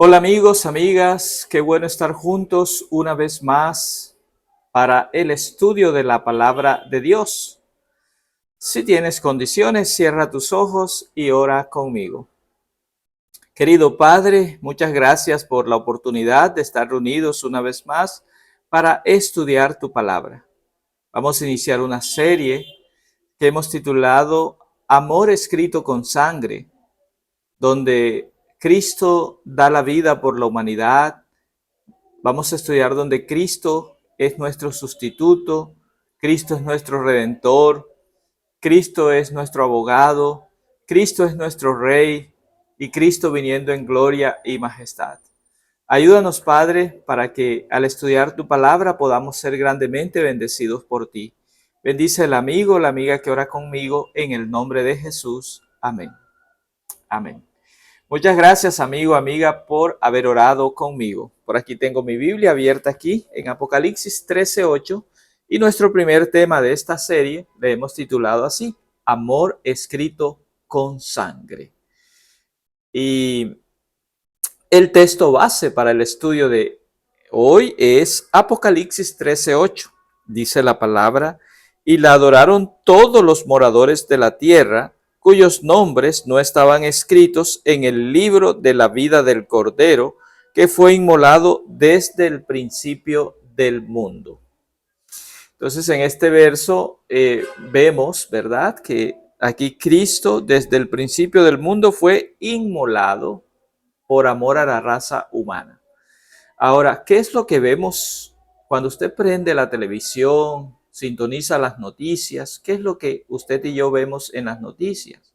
Hola amigos, amigas, qué bueno estar juntos una vez más para el estudio de la palabra de Dios. Si tienes condiciones, cierra tus ojos y ora conmigo. Querido Padre, muchas gracias por la oportunidad de estar reunidos una vez más para estudiar tu palabra. Vamos a iniciar una serie que hemos titulado Amor escrito con sangre, donde Cristo da la vida por la humanidad. Vamos a estudiar donde Cristo es nuestro sustituto, Cristo es nuestro redentor, Cristo es nuestro abogado, Cristo es nuestro rey y Cristo viniendo en gloria y majestad. Ayúdanos, Padre, para que al estudiar tu palabra podamos ser grandemente bendecidos por ti. Bendice el amigo, la amiga que ora conmigo en el nombre de Jesús. Amén. Amén. Muchas gracias, amigo, amiga, por haber orado conmigo. Por aquí tengo mi Biblia abierta aquí en Apocalipsis 13:8 y nuestro primer tema de esta serie le hemos titulado así, Amor escrito con sangre. Y el texto base para el estudio de hoy es Apocalipsis 13:8. Dice la palabra, y la adoraron todos los moradores de la tierra, cuyos nombres no estaban escritos en el libro de la vida del Cordero, que fue inmolado desde el principio del mundo. Entonces, en este verso vemos, ¿verdad?, que aquí Cristo desde el principio del mundo fue inmolado por amor a la raza humana. Ahora, ¿qué es lo que vemos cuando usted prende la televisión, sintoniza las noticias? ¿Qué es lo que usted y yo vemos en las noticias?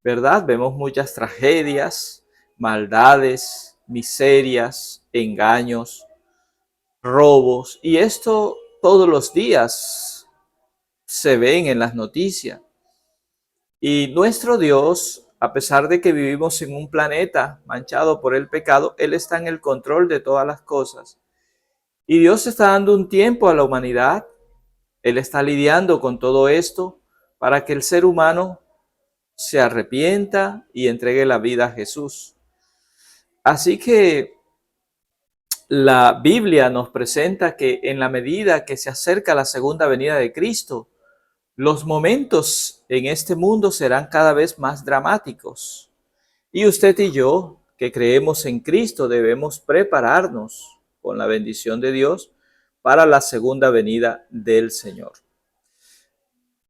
¿Verdad? Vemos muchas tragedias, maldades, miserias, engaños, robos, y esto todos los días se ven en las noticias. Y nuestro Dios, a pesar de que vivimos en un planeta manchado por el pecado, Él está en el control de todas las cosas. Y Dios está dando un tiempo a la humanidad. Él está lidiando con todo esto para que el ser humano se arrepienta y entregue la vida a Jesús. Así que la Biblia nos presenta que en la medida que se acerca la segunda venida de Cristo, los momentos en este mundo serán cada vez más dramáticos. Y usted y yo, que creemos en Cristo, debemos prepararnos con la bendición de Dios para la segunda venida del Señor.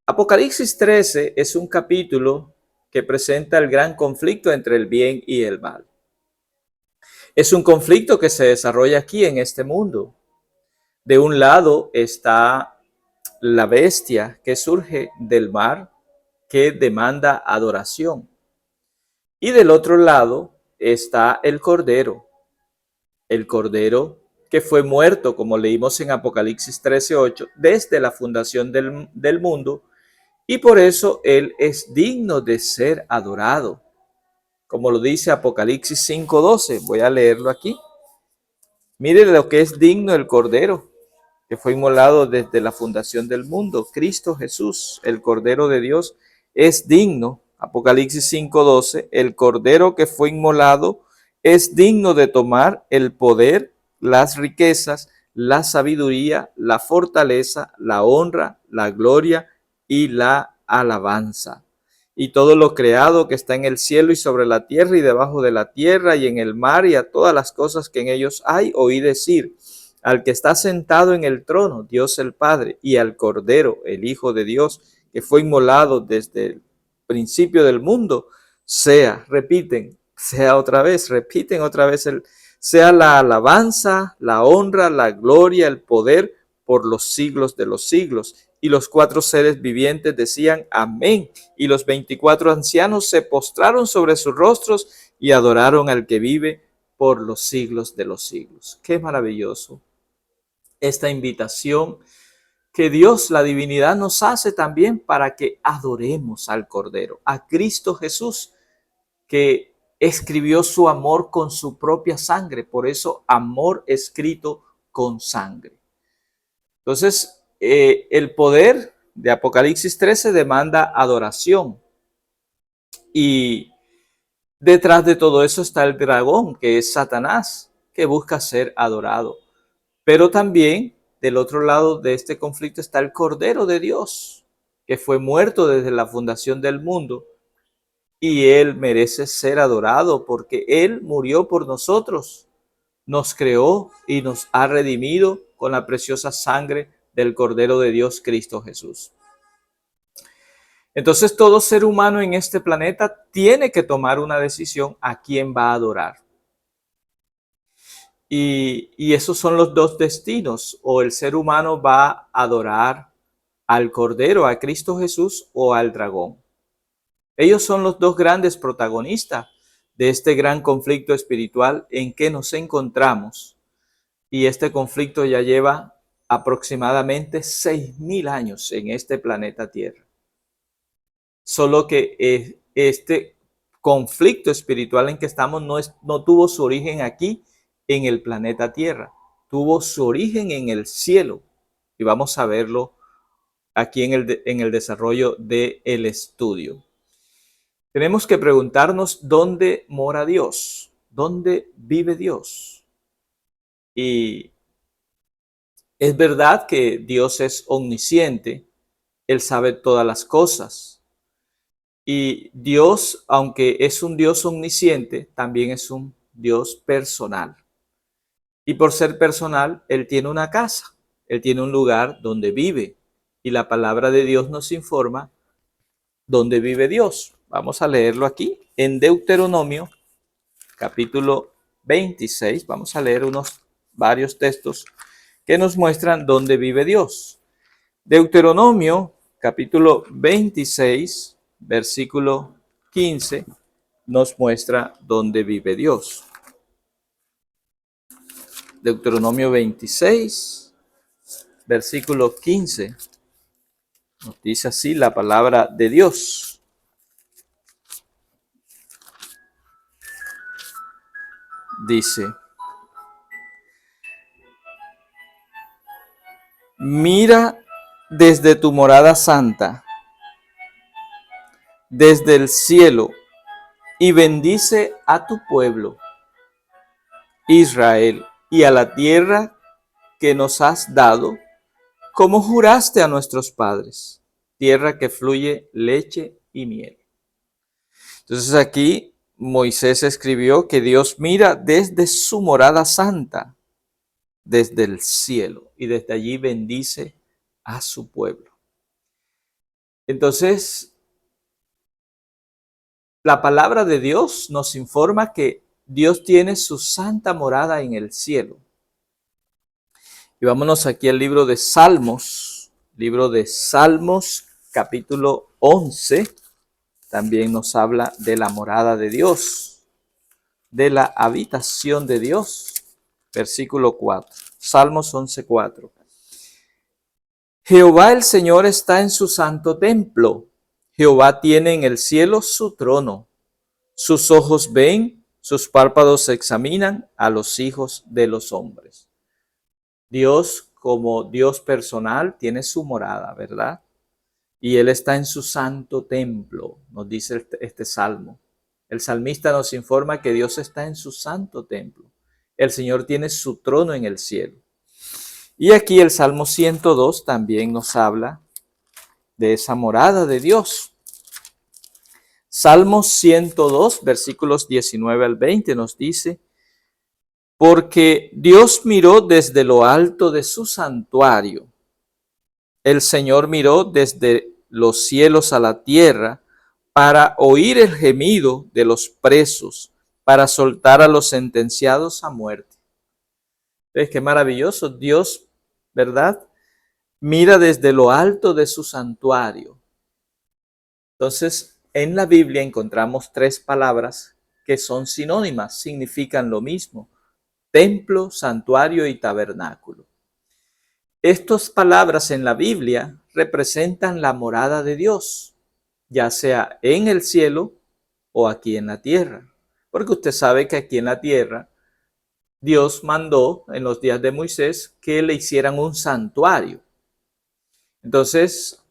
Apocalipsis 13 es un capítulo que presenta el gran conflicto entre el bien y el mal. Es un conflicto que se desarrolla aquí en este mundo. De un lado está la bestia que surge del mar, que demanda adoración. Y del otro lado está el cordero que fue muerto, como leímos en Apocalipsis 13:8, desde la fundación del mundo, y por eso él es digno de ser adorado, como lo dice Apocalipsis 5:12. Voy a leerlo aquí. Mire lo que es digno el cordero, que fue inmolado desde la fundación del mundo. Cristo Jesús, el Cordero de Dios, es digno. Apocalipsis 5:12, el Cordero que fue inmolado es digno de tomar el poder, las riquezas, la sabiduría, la fortaleza, la honra, la gloria y la alabanza. Y todo lo creado que está en el cielo y sobre la tierra y debajo de la tierra y en el mar y a todas las cosas que en ellos hay, oí decir, al que está sentado en el trono, Dios el Padre, y al Cordero, el Hijo de Dios, que fue inmolado desde el principio del mundo, repiten otra vez, sea la alabanza, la honra, la gloria, el poder por los siglos de los siglos. Y los 4 seres vivientes decían amén. Y los 24 ancianos se postraron sobre sus rostros y adoraron al que vive por los siglos de los siglos. Qué maravilloso esta invitación que Dios, la divinidad, nos hace también para que adoremos al Cordero, a Cristo Jesús, que escribió su amor con su propia sangre. Por eso, amor escrito con sangre. Entonces, el poder de Apocalipsis 13 demanda adoración. Y Detrás de todo eso está el dragón, que es Satanás, que busca ser adorado. Pero también del otro lado de este conflicto está el Cordero de Dios, que fue muerto desde la fundación del mundo, y Él merece ser adorado porque Él murió por nosotros, nos creó y nos ha redimido con la preciosa sangre del Cordero de Dios, Cristo Jesús. Entonces todo ser humano en este planeta tiene que tomar una decisión a quién va a adorar. Y esos son los dos destinos: o el ser humano va a adorar al Cordero, a Cristo Jesús, o al dragón. Ellos son los dos grandes protagonistas de este gran conflicto espiritual en que nos encontramos. Y este conflicto ya lleva aproximadamente 6.000 años en este planeta Tierra. Solo que este conflicto espiritual en que estamos no tuvo su origen aquí en el planeta Tierra, tuvo su origen en el cielo. Y vamos a verlo aquí en el desarrollo del estudio. Tenemos que preguntarnos dónde mora Dios, dónde vive Dios. Y es verdad que Dios es omnisciente, Él sabe todas las cosas. Y Dios, aunque es un Dios omnisciente, también es un Dios personal. Y por ser personal, Él tiene una casa, Él tiene un lugar donde vive. Y la palabra de Dios nos informa dónde vive Dios. Vamos a leerlo aquí en Deuteronomio, capítulo 26. Vamos a leer varios textos que nos muestran dónde vive Dios. Deuteronomio, capítulo 26, versículo 15, nos muestra dónde vive Dios. Deuteronomio 26, versículo 15, nos dice así la palabra de Dios. Dice: mira desde tu morada santa, desde el cielo, y bendice a tu pueblo, Israel, y a la tierra que nos has dado, como juraste a nuestros padres, tierra que fluye leche y miel. Entonces aquí Moisés escribió que Dios mira desde su morada santa, desde el cielo, y desde allí bendice a su pueblo. Entonces, la palabra de Dios nos informa que Dios tiene su santa morada en el cielo. Y vámonos aquí al libro de Salmos, capítulo 11, también nos habla de la morada de Dios, de la habitación de Dios. Versículo 4, Salmos 11:4. Jehová el Señor está en su santo templo. Jehová tiene en el cielo su trono. Sus ojos ven, sus párpados examinan a los hijos de los hombres. Dios, como Dios personal, tiene su morada, ¿verdad? Y Él está en su santo templo, nos dice este salmo. El salmista nos informa que Dios está en su santo templo. El Señor tiene su trono en el cielo. Y aquí el Salmo 102 también nos habla de esa morada de Dios. Salmo 102, versículos 19 al 20 nos dice: porque Dios miró desde lo alto de su santuario. El Señor miró desde los cielos a la tierra para oír el gemido de los presos, para soltar a los sentenciados a muerte. ¿Ves qué maravilloso? Dios, ¿verdad? Mira desde lo alto de su santuario. Entonces, en la Biblia encontramos tres palabras que son sinónimas, significan lo mismo: templo, santuario y tabernáculo. Estas palabras en la Biblia representan la morada de Dios, ya sea en el cielo o aquí en la tierra. Porque usted sabe que aquí en la tierra Dios mandó en los días de Moisés que le hicieran un santuario. Entonces,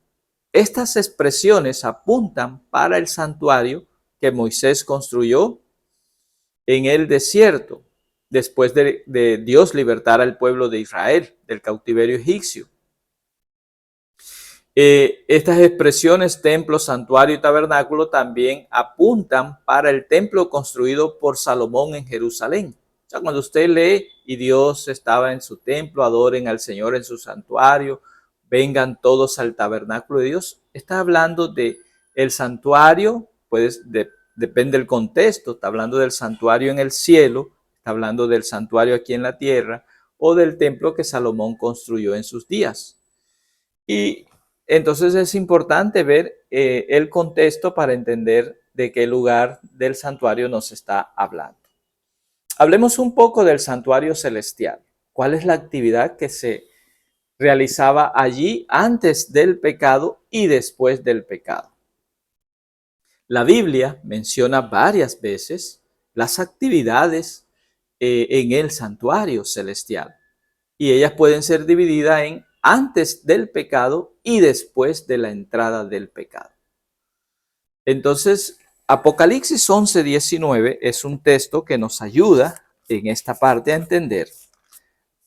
estas expresiones apuntan para el santuario que Moisés construyó en el desierto, después de Dios libertar al pueblo de Israel del cautiverio egipcio. Estas expresiones, templo, santuario y tabernáculo, también apuntan para el templo construido por Salomón en Jerusalén. O sea, cuando usted lee y Dios estaba en su templo, adoren al Señor en su santuario, vengan todos al tabernáculo de Dios, está hablando de el santuario, pues depende del contexto, está hablando del santuario en el cielo, está hablando del santuario aquí en la tierra o del templo que Salomón construyó en sus días. Y entonces es importante ver el contexto para entender de qué lugar del santuario nos está hablando. Hablemos un poco del santuario celestial. ¿Cuál es la actividad que se realizaba allí antes del pecado y después del pecado? La Biblia menciona varias veces las actividades en el santuario celestial y ellas pueden ser divididas en antes del pecado y después de la entrada del pecado. Entonces, Apocalipsis 11:19 es un texto que nos ayuda en esta parte a entender.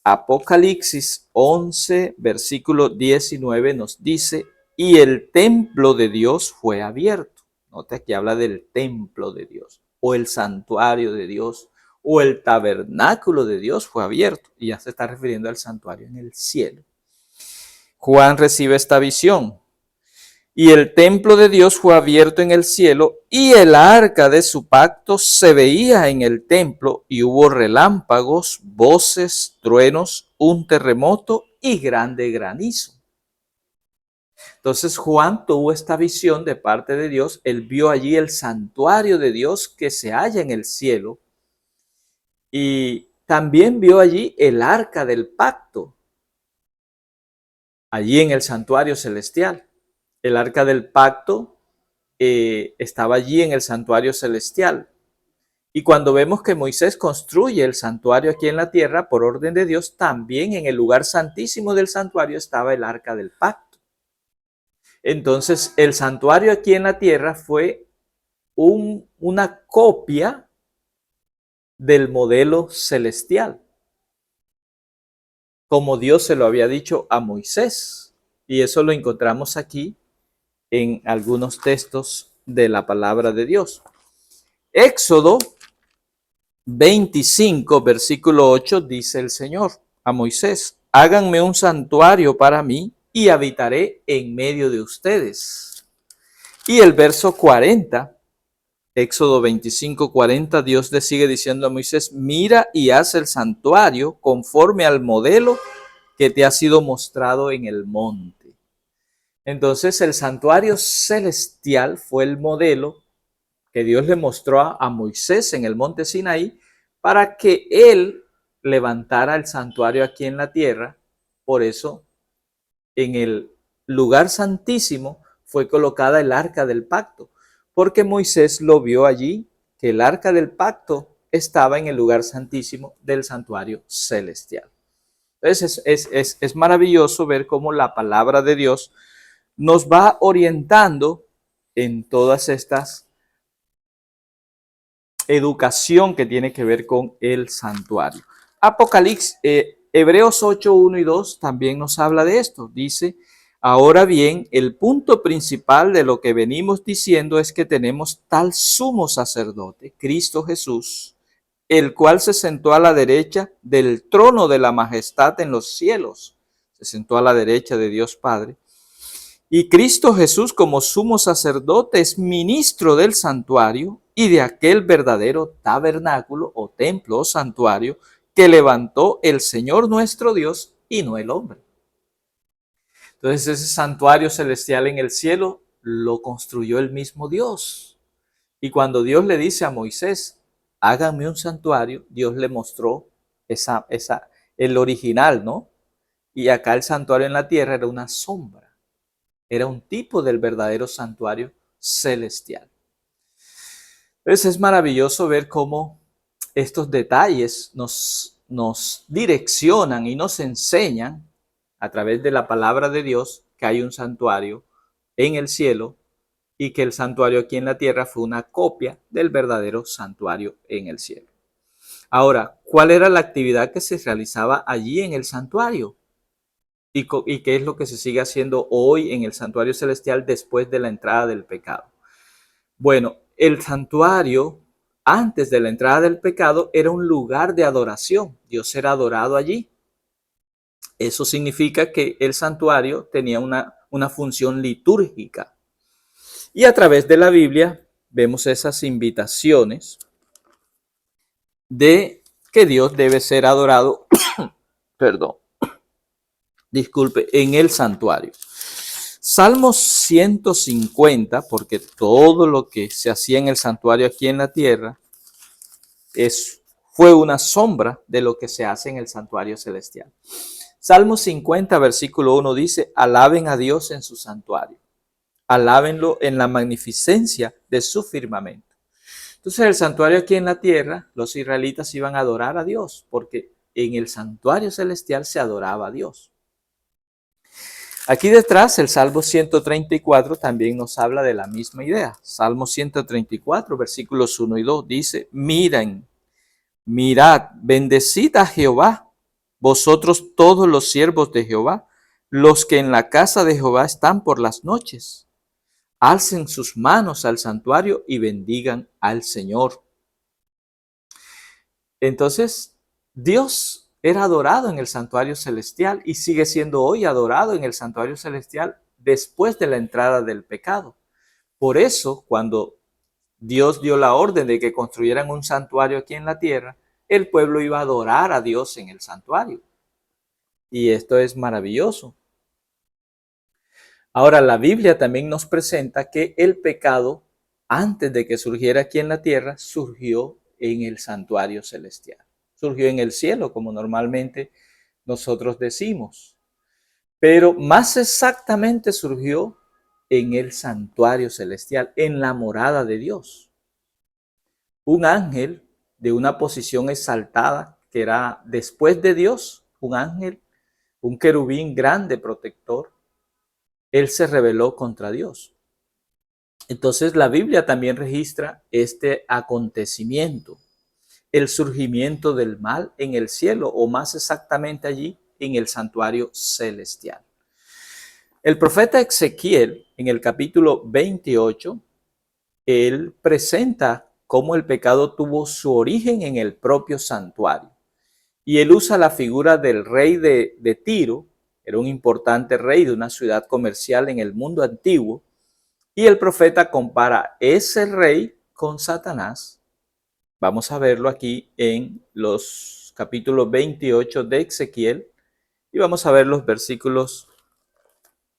Apocalipsis 11, versículo 19 nos dice, y el templo de Dios fue abierto. Nota que habla del templo de Dios, o el santuario de Dios, o el tabernáculo de Dios fue abierto. Y ya se está refiriendo al santuario en el cielo. Juan recibe esta visión. Y el templo de Dios fue abierto en el cielo, y el arca de su pacto se veía en el templo, y hubo relámpagos, voces, truenos, un terremoto y grande granizo. Entonces Juan tuvo esta visión de parte de Dios, él vio allí el santuario de Dios que se halla en el cielo, y también vio allí el arca del pacto, allí en el santuario celestial. El arca del pacto estaba allí en el santuario celestial. Y cuando vemos que Moisés construye el santuario aquí en la tierra, por orden de Dios, también en el lugar santísimo del santuario estaba el arca del pacto. Entonces, el santuario aquí en la tierra fue una copia del modelo celestial, como Dios se lo había dicho a Moisés. Y eso lo encontramos aquí en algunos textos de la palabra de Dios. Éxodo 25, versículo 8, dice el Señor a Moisés, háganme un santuario para mí y habitaré en medio de ustedes. Y el verso 40, Éxodo 25, 40, Dios le sigue diciendo a Moisés, mira y haz el santuario conforme al modelo que te ha sido mostrado en el monte. Entonces el santuario celestial fue el modelo que Dios le mostró a Moisés en el monte Sinaí para que él levantara el santuario aquí en la tierra. Por eso en el lugar santísimo fue colocada el arca del pacto, porque Moisés lo vio allí, que el arca del pacto estaba en el lugar santísimo del santuario celestial. Entonces es maravilloso ver cómo la palabra de Dios nos va orientando en todas estas educación que tiene que ver con el santuario. Apocalipsis, Hebreos 8, 1 y 2 también nos habla de esto. Dice, ahora bien, el punto principal de lo que venimos diciendo es que tenemos tal sumo sacerdote, Cristo Jesús, el cual se sentó a la derecha del trono de la majestad en los cielos. Se sentó a la derecha de Dios Padre. Y Cristo Jesús como sumo sacerdote es ministro del santuario y de aquel verdadero tabernáculo o templo o santuario que levantó el Señor nuestro Dios y no el hombre. Entonces ese santuario celestial en el cielo lo construyó el mismo Dios. Y cuando Dios le dice a Moisés, háganme un santuario, Dios le mostró el original, ¿no? Y acá el santuario en la tierra era una sombra. Era un tipo del verdadero santuario celestial. Entonces es maravilloso ver cómo estos detalles nos direccionan y nos enseñan a través de la palabra de Dios que hay un santuario en el cielo y que el santuario aquí en la tierra fue una copia del verdadero santuario en el cielo. Ahora, ¿cuál era la actividad que se realizaba allí en el santuario? ¿Y qué es lo que se sigue haciendo hoy en el santuario celestial después de la entrada del pecado? Bueno, el santuario antes de la entrada del pecado era un lugar de adoración. Dios era adorado allí. Eso significa que el santuario tenía una función litúrgica. Y a través de la Biblia vemos esas invitaciones de que Dios debe ser adorado, perdón, disculpe, en el santuario. Salmos 150, porque todo lo que se hacía en el santuario aquí en la tierra fue una sombra de lo que se hace en el santuario celestial. Salmos 50, versículo 1 dice, alaben a Dios en su santuario, alábenlo en la magnificencia de su firmamento. Entonces el santuario aquí en la tierra, los israelitas iban a adorar a Dios, porque en el santuario celestial se adoraba a Dios. Aquí detrás, el Salmo 134 también nos habla de la misma idea. Salmo 134, versículos 1 y 2 dice, mirad, bendecid a Jehová, vosotros todos los siervos de Jehová, los que en la casa de Jehová están por las noches. Alcen sus manos al santuario y bendigan al Señor. Entonces, Dios era adorado en el santuario celestial y sigue siendo hoy adorado en el santuario celestial después de la entrada del pecado. Por eso, cuando Dios dio la orden de que construyeran un santuario aquí en la tierra, el pueblo iba a adorar a Dios en el santuario. Y esto es maravilloso. Ahora, la Biblia también nos presenta que el pecado, antes de que surgiera aquí en la tierra, surgió en el santuario celestial. Surgió en el cielo, como normalmente nosotros decimos. Pero más exactamente surgió en el santuario celestial, en la morada de Dios. Un ángel de una posición exaltada, que era después de Dios, un ángel, un querubín grande protector, él se rebeló contra Dios. Entonces la Biblia también registra este acontecimiento, el surgimiento del mal en el cielo, o más exactamente allí en el santuario celestial. El profeta Ezequiel, en el capítulo 28, él presenta cómo el pecado tuvo su origen en el propio santuario. Y él usa la figura del rey de Tiro, era un importante rey de una ciudad comercial en el mundo antiguo, y el profeta compara ese rey con Satanás. Vamos a verlo aquí en los capítulos 28 de Ezequiel y vamos a ver los versículos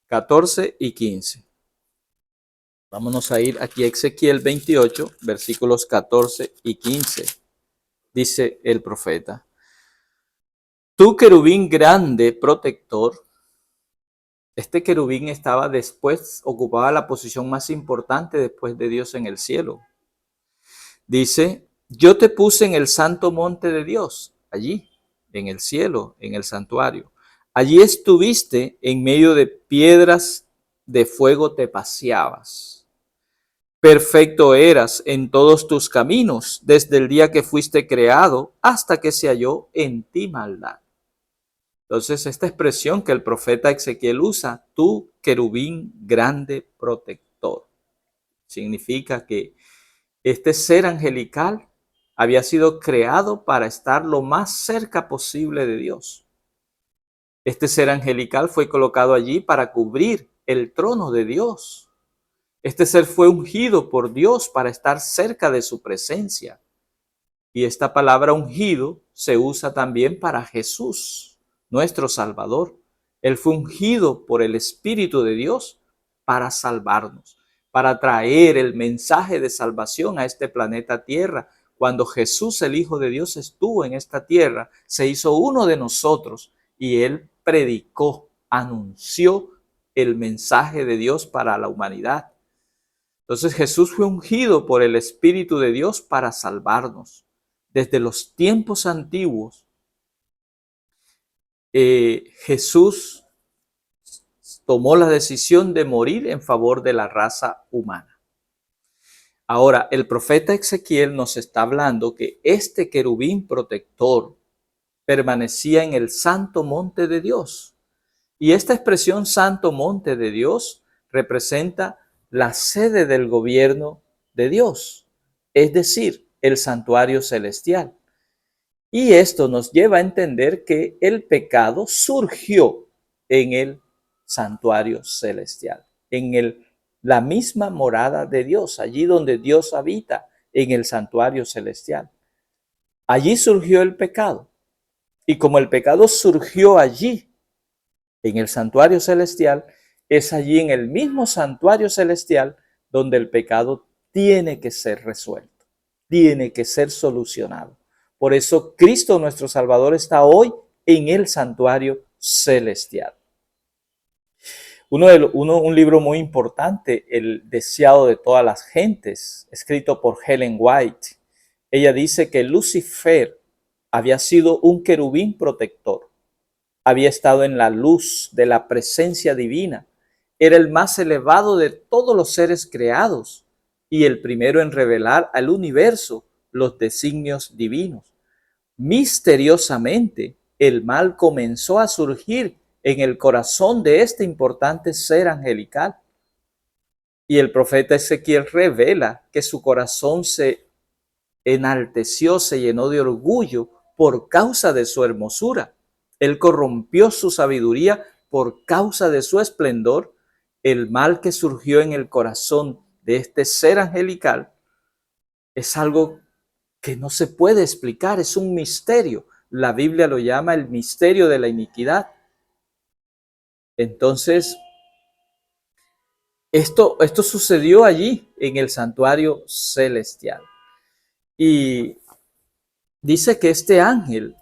14 y 15. Vámonos a ir aquí a Ezequiel 28, versículos 14 y 15. Dice el profeta, tú querubín grande protector. Este querubín estaba después, ocupaba la posición más importante después de Dios en el cielo. Dice, yo te puse en el santo monte de Dios, allí, en el cielo, en el santuario. Allí estuviste en medio de piedras de fuego, te paseabas. Perfecto eras en todos tus caminos, desde el día que fuiste creado hasta que se halló en ti maldad. Entonces, esta expresión que el profeta Ezequiel usa, tú querubín grande protector, significa que este ser angelical había sido creado para estar lo más cerca posible de Dios. Este ser angelical fue colocado allí para cubrir el trono de Dios. Este ser fue ungido por Dios para estar cerca de su presencia. Y esta palabra ungido se usa también para Jesús, nuestro Salvador. Él fue ungido por el Espíritu de Dios para salvarnos, para traer el mensaje de salvación a este planeta Tierra. Cuando Jesús, el Hijo de Dios, estuvo en esta tierra, se hizo uno de nosotros y Él predicó, anunció el mensaje de Dios para la humanidad. Entonces Jesús fue ungido por el Espíritu de Dios para salvarnos. Desde los tiempos antiguos, Jesús tomó la decisión de morir en favor de la raza humana. Ahora, el profeta Ezequiel nos está hablando que este querubín protector permanecía en el santo monte de Dios. Y esta expresión santo monte de Dios representa la sede del gobierno de Dios, es decir, el santuario celestial. Y esto nos lleva a entender que el pecado surgió en el santuario celestial, en la misma morada de Dios, allí donde Dios habita, en el santuario celestial. Allí surgió el pecado. Y como el pecado surgió allí, en el santuario celestial, es allí en el mismo santuario celestial donde el pecado tiene que ser resuelto, tiene que ser solucionado. Por eso Cristo nuestro Salvador está hoy en el santuario celestial. Un libro muy importante, El deseado de todas las gentes, escrito por Ellen White. Ella dice que Lucifer había sido un querubín protector. Había estado en la luz de la presencia divina. Era el más elevado de todos los seres creados y el primero en revelar al universo los designios divinos. Misteriosamente, el mal comenzó a surgir en el corazón de este importante ser angelical. Y el profeta Ezequiel revela que su corazón se enalteció, se llenó de orgullo por causa de su hermosura. Él corrompió su sabiduría por causa de su esplendor. El mal que surgió en el corazón de este ser angelical es algo que no se puede explicar, es un misterio. La Biblia lo llama el misterio de la iniquidad. Entonces, esto sucedió allí en el santuario celestial. Y dice que este ángel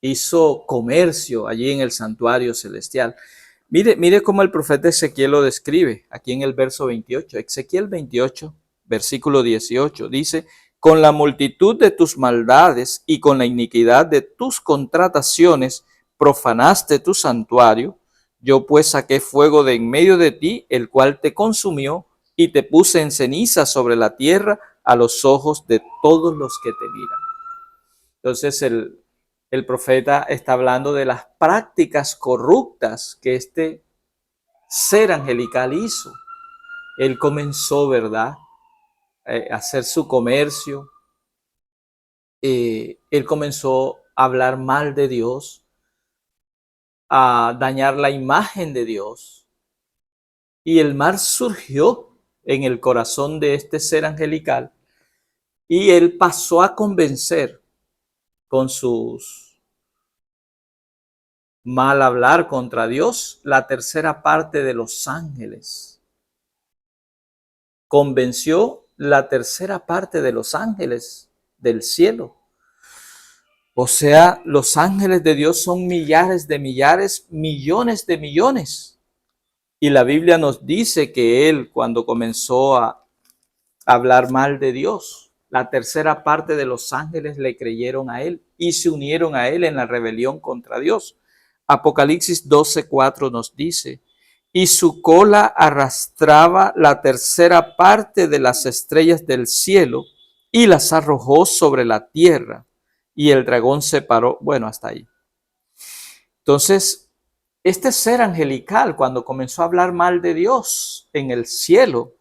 hizo comercio allí en el santuario celestial. Mire cómo el profeta Ezequiel lo describe aquí en el verso 28. Ezequiel 28, versículo 18, dice: con la multitud de tus maldades y con la iniquidad de tus contrataciones profanaste tu santuario. Yo pues saqué fuego de en medio de ti, el cual te consumió, y te puse en ceniza sobre la tierra a los ojos de todos los que te miran. Entonces el profeta está hablando de las prácticas corruptas que este ser angelical hizo. Él comenzó, ¿verdad?, a hacer su comercio. Él comenzó a hablar mal de Dios, a dañar la imagen de Dios. Y el mal surgió en el corazón de este ser angelical y él pasó a convencer con sus mal hablar contra Dios la tercera parte de los ángeles. Convenció la tercera parte de los ángeles del cielo. O sea, los ángeles de Dios son millares de millares, millones de millones. Y la Biblia nos dice que él, cuando comenzó a hablar mal de Dios, la tercera parte de los ángeles le creyeron a él y se unieron a él en la rebelión contra Dios. Apocalipsis 12:4 nos dice: y su cola arrastraba la tercera parte de las estrellas del cielo y las arrojó sobre la tierra, y el dragón se paró. Bueno, hasta ahí. Entonces, este ser angelical, cuando comenzó a hablar mal de Dios en el cielo,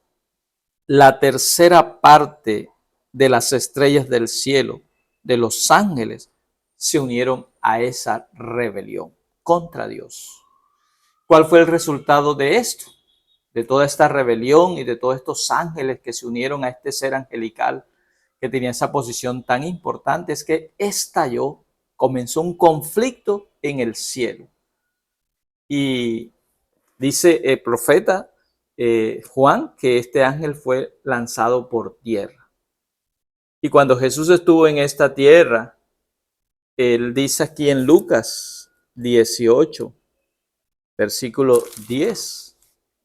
la tercera parte de las estrellas del cielo, de los ángeles, se unieron a esa rebelión contra Dios. ¿Cuál fue el resultado de esto? De toda esta rebelión y de todos estos ángeles que se unieron a este ser angelical que tenía esa posición tan importante, es que estalló, comenzó un conflicto en el cielo. Y dice el profeta Juan que este ángel fue lanzado por tierra. Y cuando Jesús estuvo en esta tierra, él dice aquí en Lucas 18, versículo 10.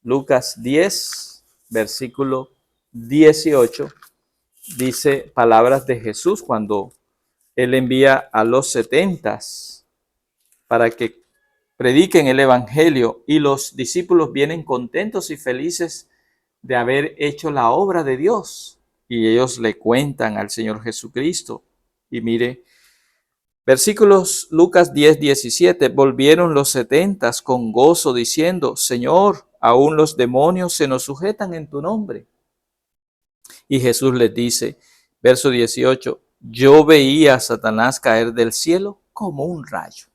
Lucas 10, versículo 18, dice palabras de Jesús cuando él envía a los 70 para que prediquen el evangelio y los discípulos vienen contentos y felices de haber hecho la obra de Dios. Y ellos le cuentan al Señor Jesucristo. Y mire, versículos Lucas 10:17, volvieron los 70 con gozo diciendo, Señor, aún los demonios se nos sujetan en tu nombre. Y Jesús les dice, verso 18, yo veía a Satanás caer del cielo como un rayo.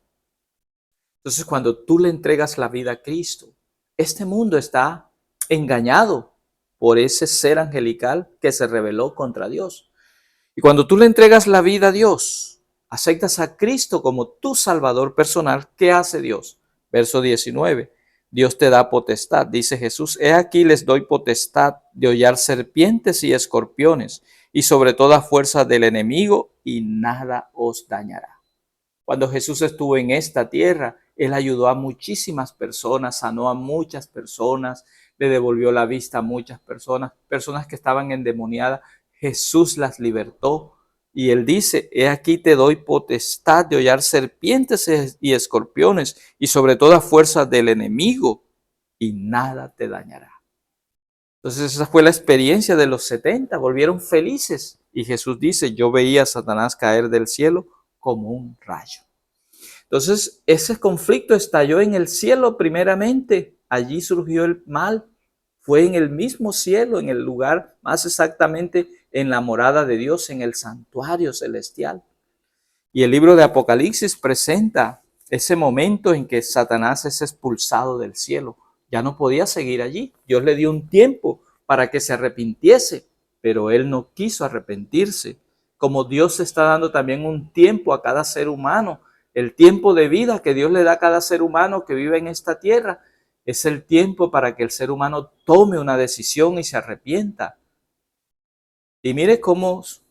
Entonces, cuando tú le entregas la vida a Cristo, este mundo está engañado por ese ser angelical que se rebeló contra Dios. Y cuando tú le entregas la vida a Dios, aceptas a Cristo como tu Salvador personal, ¿qué hace Dios? Verso 19, Dios te da potestad. Dice Jesús, he aquí les doy potestad de hollar serpientes y escorpiones y sobre toda fuerza del enemigo y nada os dañará. Cuando Jesús estuvo en esta tierra, Él ayudó a muchísimas personas, sanó a muchas personas, le devolvió la vista a muchas personas, personas que estaban endemoniadas. Jesús las libertó y Él dice, he aquí te doy potestad de hollar serpientes y escorpiones y sobre toda fuerza del enemigo y nada te dañará. Entonces esa fue la experiencia de los 70, volvieron felices y Jesús dice, yo veía a Satanás caer del cielo como un rayo. Entonces, ese conflicto estalló en el cielo primeramente. Allí surgió el mal. Fue en el mismo cielo, en el lugar, más exactamente en la morada de Dios, en el santuario celestial. Y el libro de Apocalipsis presenta ese momento en que Satanás es expulsado del cielo. Ya no podía seguir allí. Dios le dio un tiempo para que se arrepintiese, pero él no quiso arrepentirse. Como Dios está dando también un tiempo a cada ser humano, el tiempo de vida que Dios le da a cada ser humano que vive en esta tierra, es el tiempo para que el ser humano tome una decisión y se arrepienta. Y mire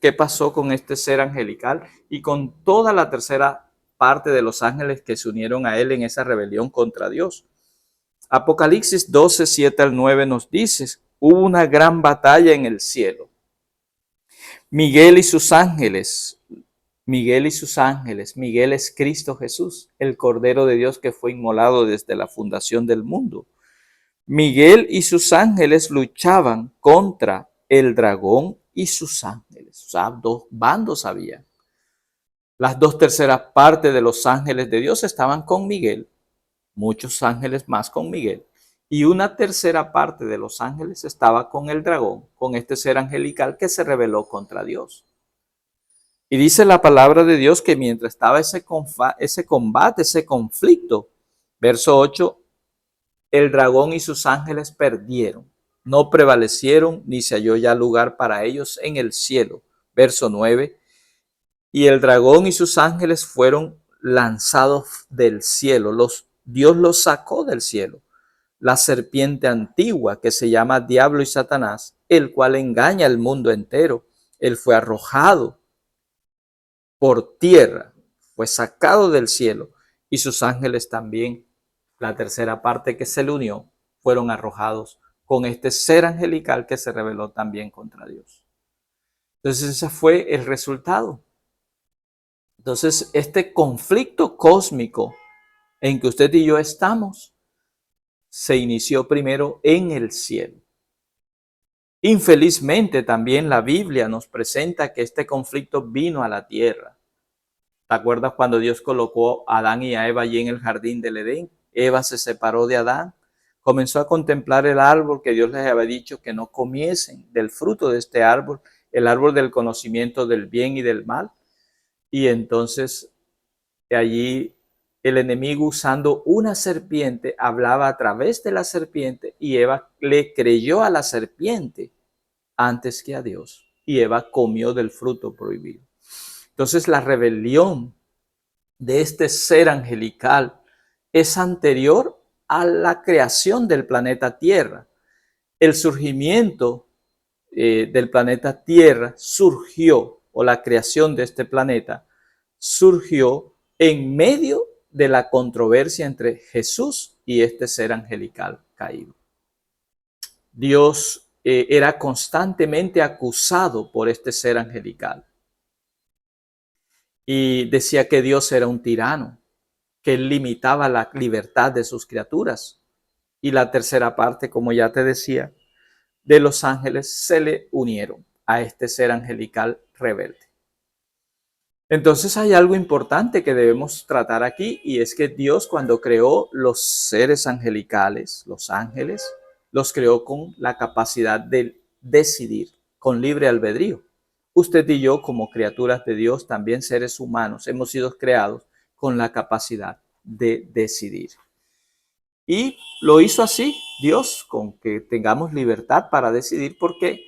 qué pasó con este ser angelical y con toda la tercera parte de los ángeles que se unieron a él en esa rebelión contra Dios. Apocalipsis 12:7-9 nos dice, hubo una gran batalla en el cielo. Miguel y sus ángeles, Miguel es Cristo Jesús, el Cordero de Dios que fue inmolado desde la fundación del mundo. Miguel y sus ángeles luchaban contra el dragón y sus ángeles. O sea, dos bandos había. Las 2/3 partes de los ángeles de Dios estaban con Miguel, muchos ángeles más con Miguel, y 1/3 parte de los ángeles estaba con el dragón, con este ser angelical que se rebeló contra Dios. Y dice la palabra de Dios que mientras estaba ese combate, ese conflicto, verso 8, el dragón y sus ángeles perdieron, no prevalecieron, ni se halló ya lugar para ellos en el cielo. Verso 9, y el dragón y sus ángeles fueron lanzados del cielo. Dios los sacó del cielo. La serpiente antigua que se llama Diablo y Satanás, el cual engaña al mundo entero, él fue arrojado por tierra, fue sacado del cielo y sus ángeles también, la tercera parte que se le unió, fueron arrojados con este ser angelical que se rebeló también contra Dios. Entonces ese fue el resultado. Entonces este conflicto cósmico en que usted y yo estamos se inició primero en el cielo. Infelizmente también la Biblia nos presenta que este conflicto vino a la tierra. ¿Te acuerdas cuando Dios colocó a Adán y a Eva allí en el jardín del Edén? Eva se separó de Adán, comenzó a contemplar el árbol que Dios les había dicho que no comiesen del fruto de este árbol, el árbol del conocimiento del bien y del mal. Y entonces allí el enemigo, usando una serpiente, hablaba a través de la serpiente y Eva le creyó a la serpiente antes que a Dios. Y Eva comió del fruto prohibido. Entonces la rebelión de este ser angelical es anterior a la creación del planeta Tierra. El surgimiento del planeta Tierra surgió, o la creación de este planeta surgió en medio de la controversia entre Jesús y este ser angelical caído. Dios era constantemente acusado por este ser angelical y decía que Dios era un tirano. que Él limitaba la libertad de sus criaturas. Y la tercera parte, como ya te decía, de los ángeles se le unieron a este ser angelical rebelde. Entonces hay algo importante que debemos tratar aquí, y es que Dios, cuando creó los seres angelicales, los ángeles, los creó con la capacidad de decidir, con libre albedrío. Usted y yo, como criaturas de Dios, también seres humanos, hemos sido creados con la capacidad de decidir. Y lo hizo así Dios, con que tengamos libertad para decidir, porque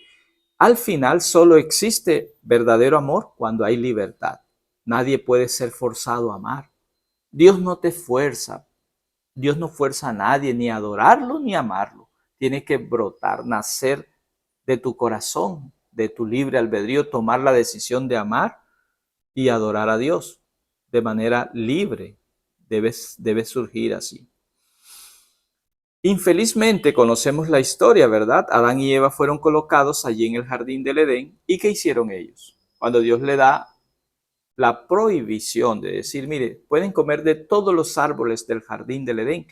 al final solo existe verdadero amor cuando hay libertad. Nadie puede ser forzado a amar. Dios no te fuerza. Dios no fuerza a nadie ni a adorarlo ni a amarlo. Tiene que brotar, nacer de tu corazón, de tu libre albedrío, tomar la decisión de amar y adorar a Dios de manera libre. Debe surgir así. Infelizmente conocemos la historia, ¿verdad? Adán y Eva fueron colocados allí en el jardín del Edén. ¿Y qué hicieron ellos? Cuando Dios le da la prohibición de decir, mire, pueden comer de todos los árboles del jardín del Edén,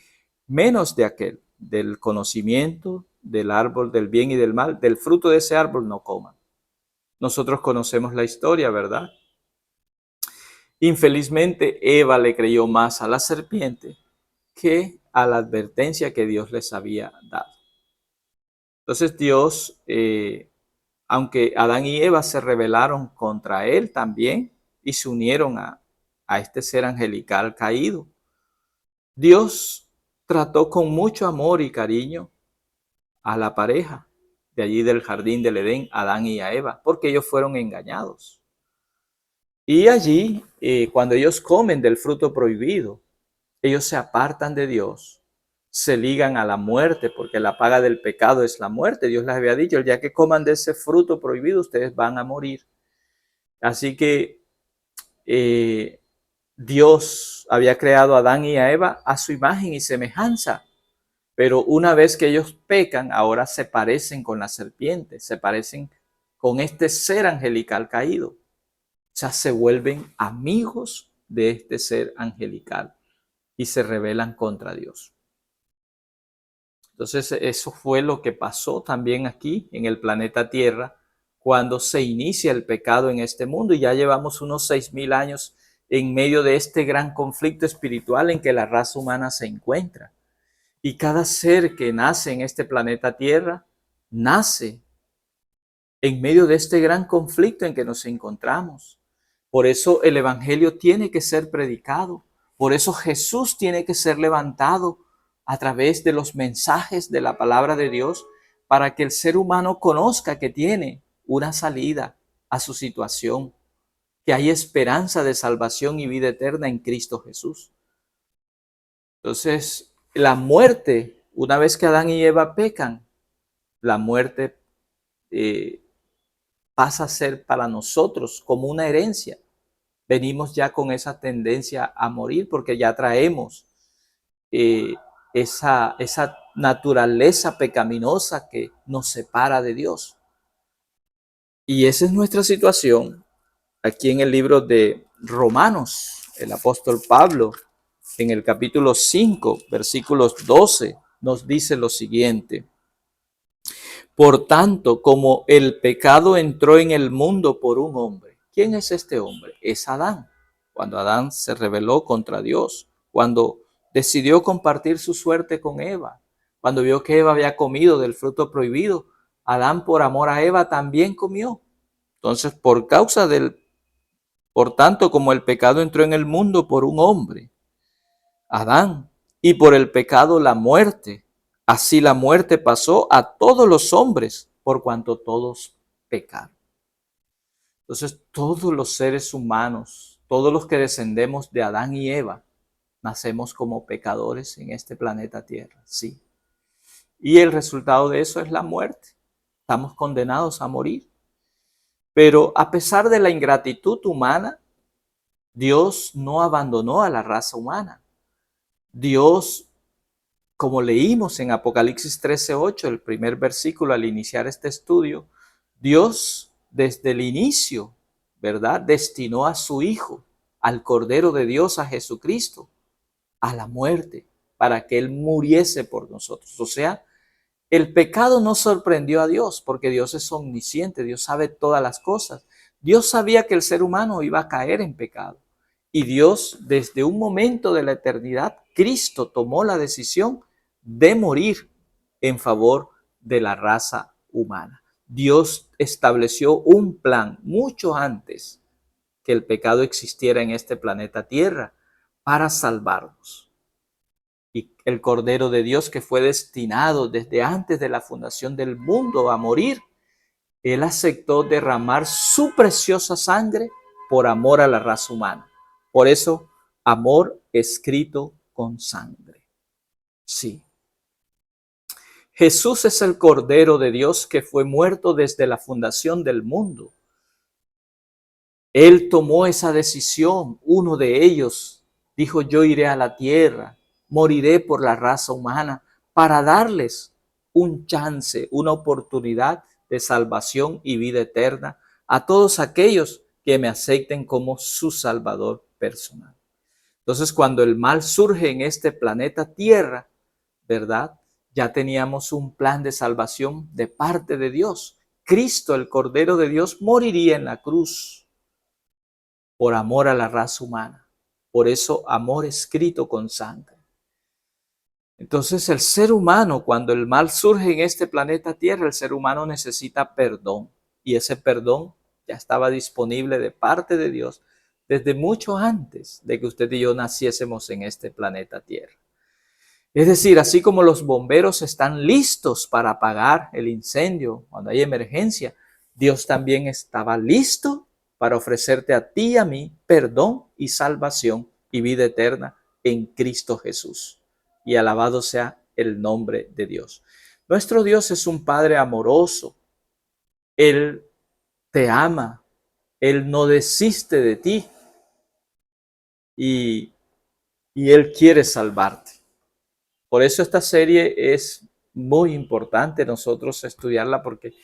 menos de aquel, del conocimiento, del árbol del bien y del mal, del fruto de ese árbol no coman. Nosotros conocemos la historia, ¿verdad? Infelizmente, Eva le creyó más a la serpiente que a la advertencia que Dios les había dado. Entonces Dios, aunque Adán y Eva se rebelaron contra él también y se unieron a este ser angelical caído, Dios trató con mucho amor y cariño a la pareja de allí del jardín del Edén, Adán y a Eva, porque ellos fueron engañados. Y allí, cuando ellos comen del fruto prohibido, ellos se apartan de Dios, se ligan a la muerte, porque la paga del pecado es la muerte. Dios les había dicho, el día que coman de ese fruto prohibido, ustedes van a morir. Así que Dios había creado a Adán y a Eva a su imagen y semejanza, pero una vez que ellos pecan, ahora se parecen con la serpiente, se parecen con este ser angelical caído. O sea, se vuelven amigos de este ser angelical y se rebelan contra Dios. Entonces, eso fue lo que pasó también aquí en el planeta Tierra cuando se inicia el pecado en este mundo, y ya llevamos unos 6,000 años en medio de este gran conflicto espiritual en que la raza humana se encuentra. Y cada ser que nace en este planeta Tierra nace en medio de este gran conflicto en que nos encontramos. Por eso el Evangelio tiene que ser predicado. Por eso Jesús tiene que ser levantado a través de los mensajes de la palabra de Dios, para que el ser humano conozca que tiene una salida a su situación, que hay esperanza de salvación y vida eterna en Cristo Jesús. Entonces, la muerte, una vez que Adán y Eva pecan, la muerte pasa a ser para nosotros como una herencia. Venimos ya con esa tendencia a morir porque ya traemos esa naturaleza pecaminosa que nos separa de Dios. Y esa es nuestra situación aquí en el libro de Romanos. El apóstol Pablo, en el capítulo 5, versículos 12, nos dice lo siguiente: por tanto, como el pecado entró en el mundo por un hombre. ¿Quién es este hombre? Es Adán. Cuando Adán se rebeló contra Dios, cuando decidió compartir su suerte con Eva, cuando vio que Eva había comido del fruto prohibido, Adán, por amor a Eva, también comió. Entonces, por tanto, como el pecado entró en el mundo por un hombre, Adán, y por el pecado la muerte, así la muerte pasó a todos los hombres, por cuanto todos pecaron. Entonces, todos los seres humanos, todos los que descendemos de Adán y Eva, nacemos como pecadores en este planeta Tierra, sí. Y el resultado de eso es la muerte. Estamos condenados a morir. Pero a pesar de la ingratitud humana, Dios no abandonó a la raza humana. Dios, como leímos en Apocalipsis 13:8, el primer versículo al iniciar este estudio, Dios desde el inicio, ¿verdad?, destinó a su Hijo, al Cordero de Dios, a Jesucristo, a la muerte, para que Él muriese por nosotros. O sea, el pecado no sorprendió a Dios, porque Dios es omnisciente, Dios sabe todas las cosas. Dios sabía que el ser humano iba a caer en pecado. Y Dios, desde un momento de la eternidad, Cristo tomó la decisión de morir en favor de la raza humana. Dios estableció un plan mucho antes que el pecado existiera en este planeta Tierra para salvarnos. Y el Cordero de Dios, que fue destinado desde antes de la fundación del mundo a morir, Él aceptó derramar su preciosa sangre por amor a la raza humana. Por eso, amor escrito con sangre. Sí. Jesús es el Cordero de Dios que fue muerto desde la fundación del mundo. Él tomó esa decisión. Uno de ellos dijo: yo iré a la tierra, moriré por la raza humana para darles un chance, una oportunidad de salvación y vida eterna a todos aquellos que me acepten como su Salvador personal. Entonces, cuando el mal surge en este planeta Tierra, ¿verdad? Ya teníamos un plan de salvación de parte de Dios. Cristo, el Cordero de Dios, moriría en la cruz por amor a la raza humana. Por eso, amor escrito con sangre. Entonces, el ser humano, cuando el mal surge en este planeta Tierra, el ser humano necesita perdón. Y ese perdón ya estaba disponible de parte de Dios desde mucho antes de que usted y yo naciésemos en este planeta Tierra. Es decir, así como los bomberos están listos para apagar el incendio cuando hay emergencia, Dios también estaba listo para ofrecerte a ti y a mí perdón y salvación y vida eterna en Cristo Jesús. Y alabado sea el nombre de Dios. Nuestro Dios es un Padre amoroso. Él te ama. Él no desiste de ti. Y Él quiere salvarte. Por eso esta serie es muy importante nosotros estudiarla, porque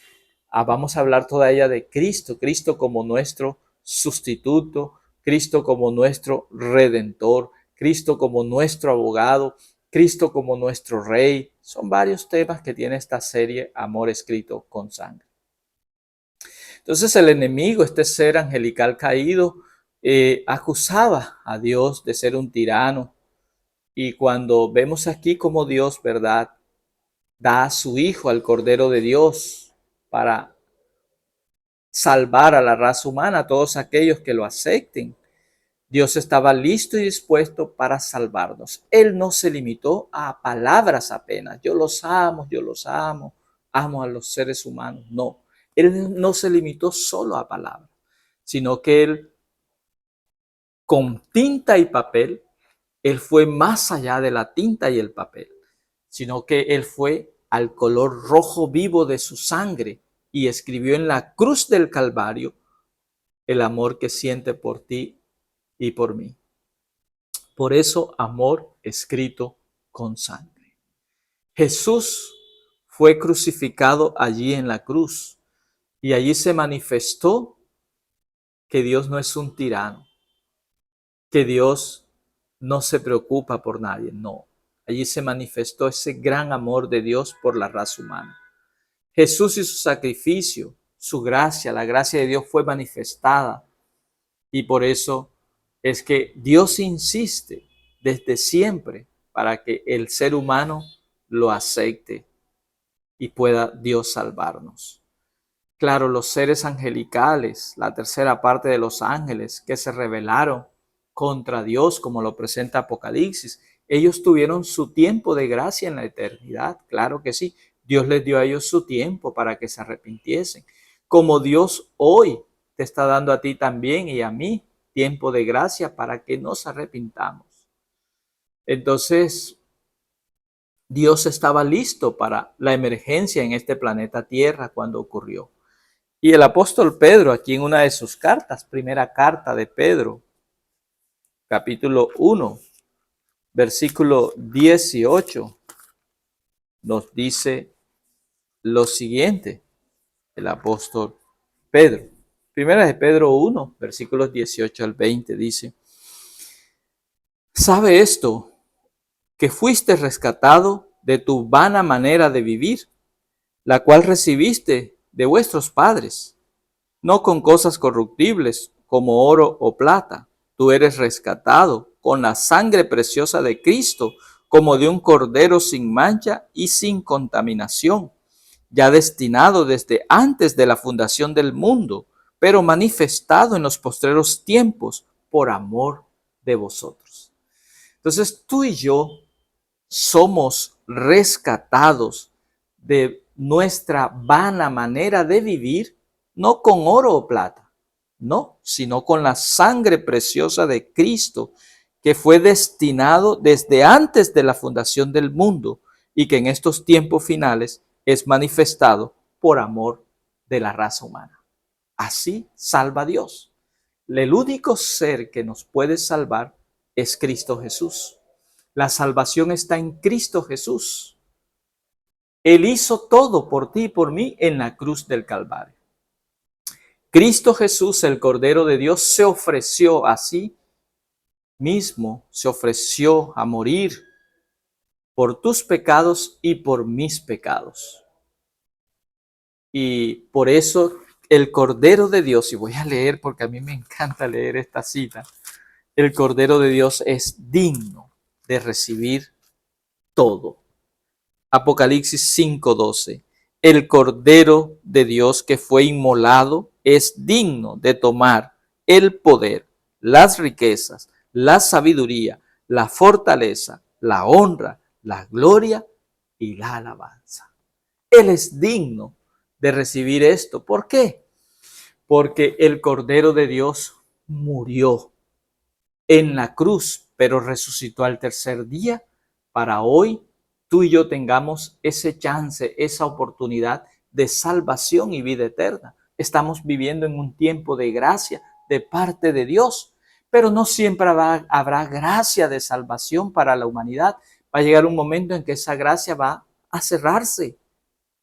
vamos a hablar toda ella de Cristo, Cristo como nuestro sustituto, Cristo como nuestro redentor, Cristo como nuestro abogado, Cristo como nuestro rey. Son varios temas que tiene esta serie, Amor escrito con sangre. Entonces el enemigo, este ser angelical caído, acusaba a Dios de ser un tirano. Y cuando vemos aquí como Dios, ¿verdad?, da a su Hijo, al Cordero de Dios, para salvar a la raza humana, a todos aquellos que lo acepten. Dios estaba listo y dispuesto para salvarnos. Él no se limitó a palabras apenas. Yo los amo a los seres humanos. No, Él no se limitó solo a palabras, sino que Él, con tinta y papel, Él fue más allá de la tinta y el papel, sino que Él fue al color rojo vivo de su sangre y escribió en la cruz del Calvario el amor que siente por ti y por mí. Por eso, amor escrito con sangre. Jesús fue crucificado allí en la cruz y allí se manifestó que Dios no es un tirano, que Dios no se preocupa por nadie, no. Allí se manifestó ese gran amor de Dios por la raza humana. Jesús y su sacrificio, su gracia, la gracia de Dios fue manifestada. Y por eso es que Dios insiste desde siempre para que el ser humano lo acepte y pueda Dios salvarnos. Claro, los seres angelicales, la tercera parte de los ángeles que se rebelaron contra Dios, como lo presenta Apocalipsis, ellos tuvieron su tiempo de gracia en la eternidad, claro que sí. Dios les dio a ellos su tiempo para que se arrepintiesen. Como Dios hoy te está dando a ti también y a mí tiempo de gracia para que nos arrepintamos. Entonces, Dios estaba listo para la emergencia en este planeta Tierra cuando ocurrió. Y el apóstol Pedro, aquí en una de sus cartas, primera carta de Pedro, capítulo 1, versículo 18, nos dice lo siguiente, el apóstol Pedro. Primera de Pedro 1, versículos 18 al 20, dice: ¿sabe esto? que fuiste rescatado de tu vana manera de vivir, la cual recibiste de vuestros padres, no con cosas corruptibles como oro o plata. Tú eres rescatado con la sangre preciosa de Cristo, como de un cordero sin mancha y sin contaminación, ya destinado desde antes de la fundación del mundo, pero manifestado en los postreros tiempos por amor de vosotros. Entonces tú y yo somos rescatados de nuestra vana manera de vivir, no con oro o plata, no, sino con la sangre preciosa de Cristo, que fue destinado desde antes de la fundación del mundo y que en estos tiempos finales es manifestado por amor de la raza humana. Así salva Dios. El único ser que nos puede salvar es Cristo Jesús. La salvación está en Cristo Jesús. Él hizo todo por ti y por mí en la cruz del Calvario. Cristo Jesús, el Cordero de Dios, se ofreció a sí mismo, se ofreció a morir por tus pecados y por mis pecados. Y por eso el Cordero de Dios, y voy a leer porque a mí me encanta leer esta cita, el Cordero de Dios es digno de recibir todo. Apocalipsis 5:12. El Cordero de Dios que fue inmolado es digno de tomar el poder, las riquezas, la sabiduría, la fortaleza, la honra, la gloria y la alabanza. Él es digno de recibir esto. ¿Por qué? Porque el Cordero de Dios murió en la cruz, pero resucitó al tercer día para hoy tú y yo tengamos ese chance, esa oportunidad de salvación y vida eterna. Estamos viviendo en un tiempo de gracia de parte de Dios, pero no siempre habrá gracia de salvación para la humanidad. Va a llegar un momento en que esa gracia va a cerrarse,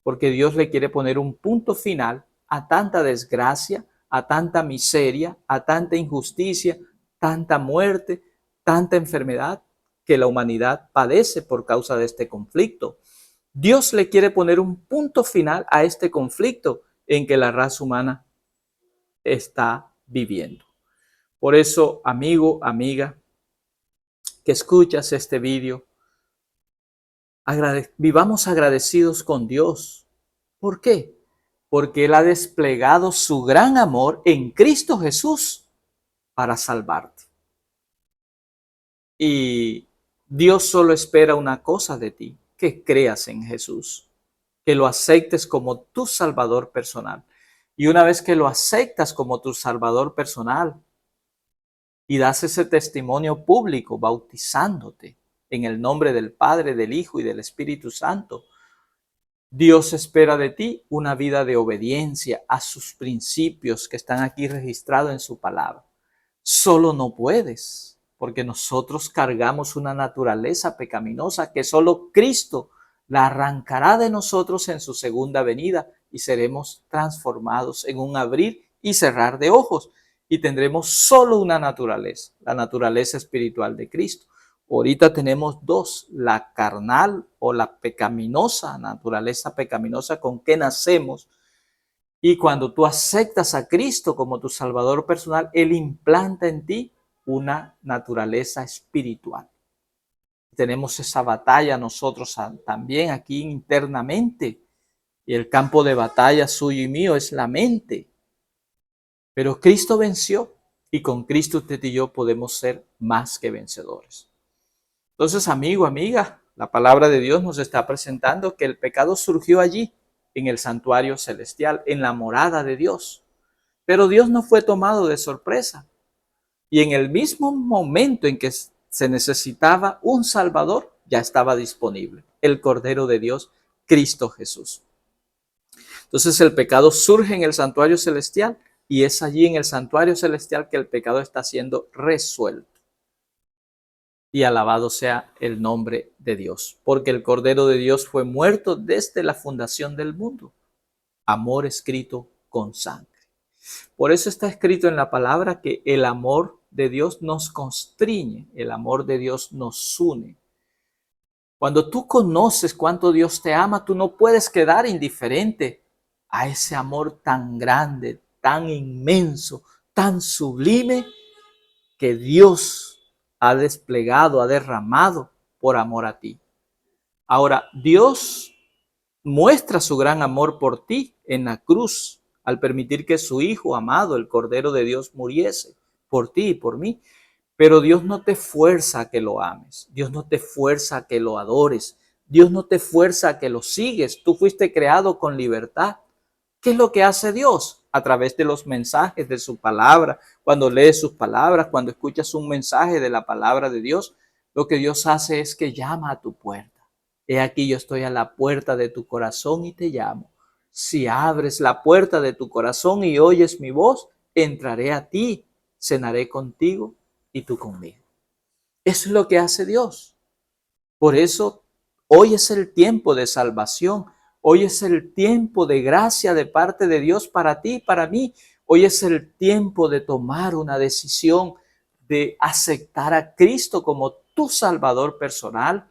porque Dios le quiere poner un punto final a tanta desgracia, a tanta miseria, a tanta injusticia, tanta muerte, tanta enfermedad que la humanidad padece por causa de este conflicto. Dios le quiere poner un punto final a este conflicto en que la raza humana está viviendo. Por eso, amigo, amiga, que escuchas este vídeo, vivamos agradecidos con Dios. ¿Por qué? Porque Él ha desplegado su gran amor en Cristo Jesús para salvarte. Y Dios solo espera una cosa de ti, que creas en Jesús, que lo aceptes como tu Salvador personal. Y una vez que lo aceptas como tu Salvador personal y das ese testimonio público bautizándote en el nombre del Padre, del Hijo y del Espíritu Santo, Dios espera de ti una vida de obediencia a sus principios que están aquí registrados en su palabra. Solo no puedes, porque nosotros cargamos una naturaleza pecaminosa que solo Cristo la arrancará de nosotros en su segunda venida y seremos transformados en un abrir y cerrar de ojos y tendremos solo una naturaleza, la naturaleza espiritual de Cristo. Ahorita tenemos dos, la carnal o la pecaminosa, naturaleza pecaminosa con que nacemos. Y cuando tú aceptas a Cristo como tu Salvador personal, Él implanta en ti una naturaleza espiritual. Tenemos esa batalla nosotros también aquí internamente. Y el campo de batalla suyo y mío es la mente. Pero Cristo venció y con Cristo usted y yo podemos ser más que vencedores. Entonces, amigo, amiga, la palabra de Dios nos está presentando que el pecado surgió allí, en el santuario celestial, en la morada de Dios. Pero Dios no fue tomado de sorpresa. Y en el mismo momento en que se necesitaba un Salvador, ya estaba disponible el Cordero de Dios, Cristo Jesús. Entonces el pecado surge en el santuario celestial y es allí en el santuario celestial que el pecado está siendo resuelto. Y alabado sea el nombre de Dios, porque el Cordero de Dios fue muerto desde la fundación del mundo. Amor escrito con sangre. Por eso está escrito en la palabra que el amor de Dios nos constriñe, el amor de Dios nos une. Cuando tú conoces cuánto Dios te ama, tú no puedes quedar indiferente a ese amor tan grande, tan inmenso, tan sublime que Dios ha desplegado, ha derramado por amor a ti. Ahora, Dios muestra su gran amor por ti en la cruz al permitir que su Hijo amado, el Cordero de Dios, muriese por ti y por mí. Pero Dios no te fuerza a que lo ames. Dios no te fuerza a que lo adores. Dios no te fuerza a que lo sigues. Tú fuiste creado con libertad. ¿Qué es lo que hace Dios? A través de los mensajes de su palabra. Cuando lees sus palabras, cuando escuchas un mensaje de la palabra de Dios, lo que Dios hace es que llama a tu puerta. He aquí yo estoy a la puerta de tu corazón y te llamo. Si abres la puerta de tu corazón y oyes mi voz, entraré a ti, cenaré contigo y tú conmigo. Eso es lo que hace Dios. Por eso hoy es el tiempo de salvación. Hoy es el tiempo de gracia de parte de Dios para ti y para mí. Hoy es el tiempo de tomar una decisión, de aceptar a Cristo como tu Salvador personal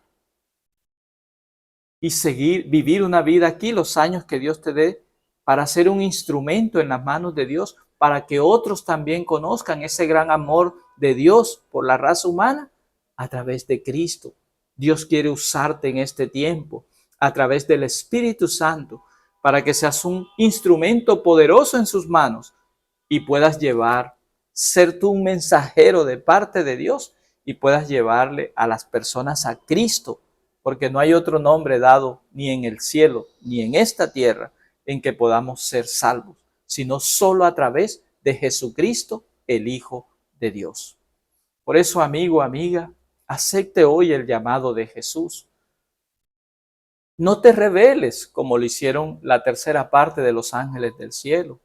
y vivir una vida aquí los años que Dios te dé para ser un instrumento en las manos de Dios, para que otros también conozcan ese gran amor de Dios por la raza humana a través de Cristo. Dios quiere usarte en este tiempo a través del Espíritu Santo para que seas un instrumento poderoso en sus manos y puedas ser tú un mensajero de parte de Dios y puedas llevarle a las personas a Cristo, porque no hay otro nombre dado ni en el cielo ni en esta tierra en que podamos ser salvos, sino solo a través de Jesucristo, el Hijo de Dios. Por eso, amigo, amiga, acepte hoy el llamado de Jesús. No te rebeles como lo hicieron la tercera parte de los ángeles del cielo.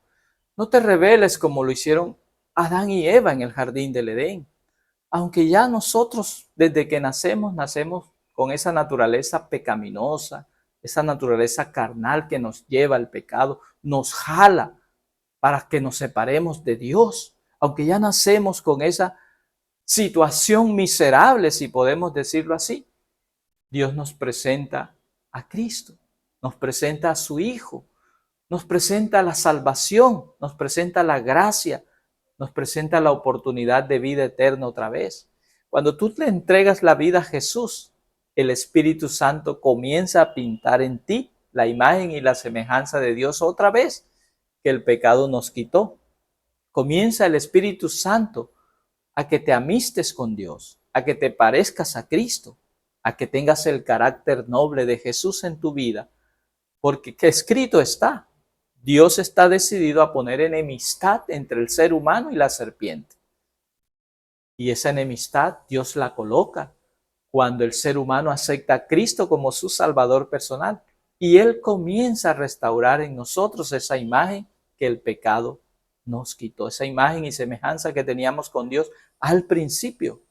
No te rebeles como lo hicieron Adán y Eva en el jardín del Edén. Aunque ya nosotros desde que nacemos con esa naturaleza pecaminosa, esa naturaleza carnal que nos lleva al pecado, nos jala para que nos separemos de Dios. Aunque ya nacemos con esa situación miserable, si podemos decirlo así, Dios nos presenta a Cristo, nos presenta a su Hijo, nos presenta la salvación, nos presenta la gracia, nos presenta la oportunidad de vida eterna otra vez. Cuando tú le entregas la vida a Jesús, el Espíritu Santo comienza a pintar en ti la imagen y la semejanza de Dios otra vez que el pecado nos quitó. Comienza el Espíritu Santo a que te amistes con Dios, a que te parezcas a Cristo, a que tengas el carácter noble de Jesús en tu vida, porque que escrito está, Dios está decidido a poner enemistad entre el ser humano y la serpiente. Y esa enemistad Dios la coloca cuando el ser humano acepta a Cristo como su Salvador personal. Y Él comienza a restaurar en nosotros esa imagen que el pecado nos quitó, esa imagen y semejanza que teníamos con Dios al principio.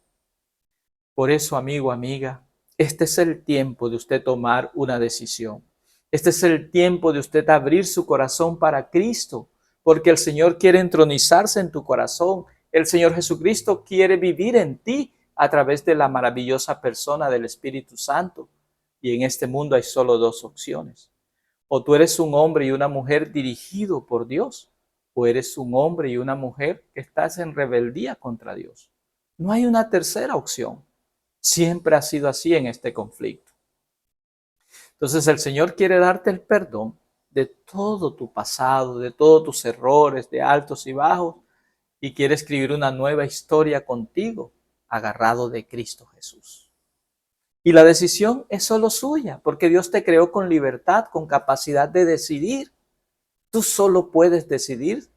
Por eso, amigo, amiga, este es el tiempo de usted tomar una decisión. Este es el tiempo de usted abrir su corazón para Cristo, porque el Señor quiere entronizarse en tu corazón. El Señor Jesucristo quiere vivir en ti a través de la maravillosa persona del Espíritu Santo. Y en este mundo hay solo dos opciones. O tú eres un hombre y una mujer dirigido por Dios, o eres un hombre y una mujer que estás en rebeldía contra Dios. No hay una tercera opción. Siempre ha sido así en este conflicto. Entonces el Señor quiere darte el perdón de todo tu pasado, de todos tus errores, de altos y bajos, y quiere escribir una nueva historia contigo, agarrado de Cristo Jesús. Y la decisión es solo suya, porque Dios te creó con libertad, con capacidad de decidir. Tú solo puedes decidir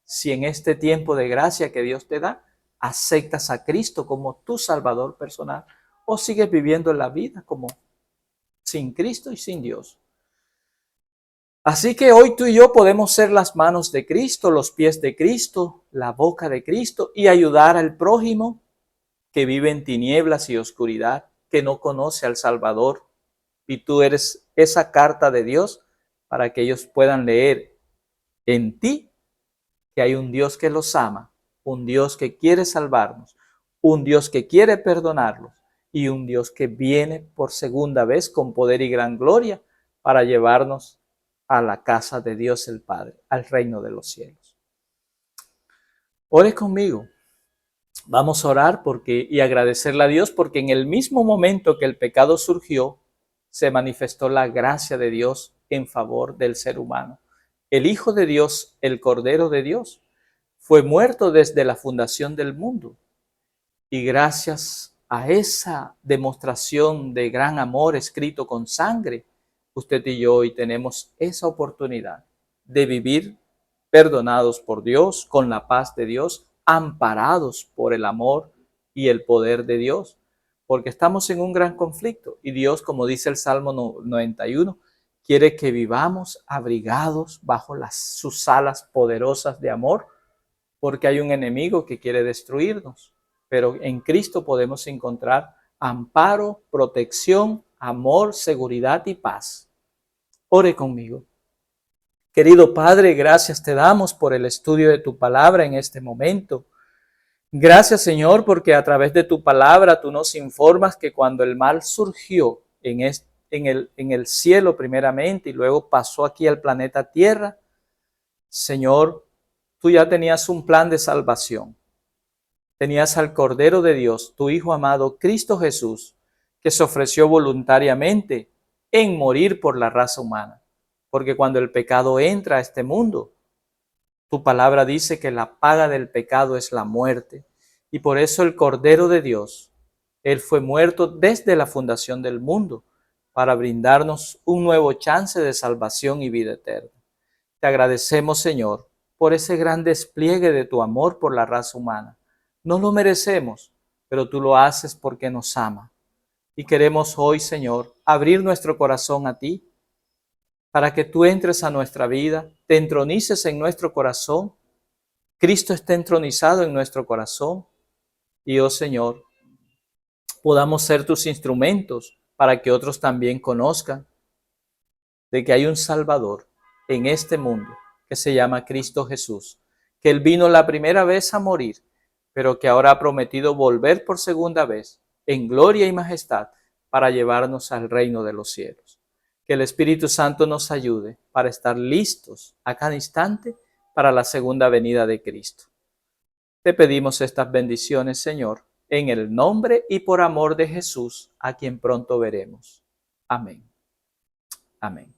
si en este tiempo de gracia que Dios te da, aceptas a Cristo como tu Salvador personal o sigues viviendo la vida como sin Cristo y sin Dios. Así que hoy tú y yo podemos ser las manos de Cristo, los pies de Cristo, la boca de Cristo y ayudar al prójimo que vive en tinieblas y oscuridad, que no conoce al Salvador. Y tú eres esa carta de Dios para que ellos puedan leer en ti que hay un Dios que los ama, un Dios que quiere salvarnos, un Dios que quiere perdonarlos y un Dios que viene por segunda vez con poder y gran gloria para llevarnos a la casa de Dios el Padre, al reino de los cielos. Ore conmigo. Vamos a orar y agradecerle a Dios porque en el mismo momento que el pecado surgió, se manifestó la gracia de Dios en favor del ser humano. El Hijo de Dios, el Cordero de Dios, fue muerto desde la fundación del mundo. Y gracias a esa demostración de gran amor escrito con sangre, usted y yo hoy tenemos esa oportunidad de vivir perdonados por Dios, con la paz de Dios, amparados por el amor y el poder de Dios, porque estamos en un gran conflicto y Dios, como dice el Salmo 91, quiere que vivamos abrigados bajo sus alas poderosas de amor, porque hay un enemigo que quiere destruirnos, pero en Cristo podemos encontrar amparo, protección, amor, seguridad y paz. Ore conmigo. Querido Padre, gracias te damos por el estudio de tu palabra en este momento. Gracias, Señor, porque a través de tu palabra tú nos informas que cuando el mal surgió en el cielo primeramente y luego pasó aquí al planeta Tierra, Señor, tú ya tenías un plan de salvación. Tenías al Cordero de Dios, tu Hijo amado, Cristo Jesús, que se ofreció voluntariamente en morir por la raza humana. Porque cuando el pecado entra a este mundo, tu palabra dice que la paga del pecado es la muerte. Y por eso el Cordero de Dios, Él fue muerto desde la fundación del mundo para brindarnos un nuevo chance de salvación y vida eterna. Te agradecemos, Señor, por ese gran despliegue de tu amor por la raza humana. No lo merecemos, pero tú lo haces porque nos ama. Y queremos hoy, Señor, abrir nuestro corazón a ti, para que tú entres a nuestra vida, te entronices en nuestro corazón. Cristo está entronizado en nuestro corazón. Y, oh Señor, podamos ser tus instrumentos para que otros también conozcan de que hay un Salvador en este mundo que se llama Cristo Jesús, que Él vino la primera vez a morir, pero que ahora ha prometido volver por segunda vez en gloria y majestad para llevarnos al reino de los cielos. Que el Espíritu Santo nos ayude para estar listos a cada instante para la segunda venida de Cristo. Te pedimos estas bendiciones, Señor, en el nombre y por amor de Jesús, a quien pronto veremos. Amén. Amén.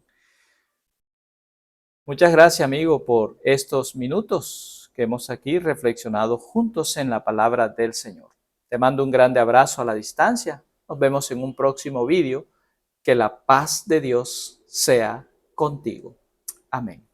Muchas gracias, amigo, por estos minutos que hemos aquí reflexionado juntos en la palabra del Señor. Te mando un grande abrazo a la distancia. Nos vemos en un próximo vídeo. Que la paz de Dios sea contigo. Amén.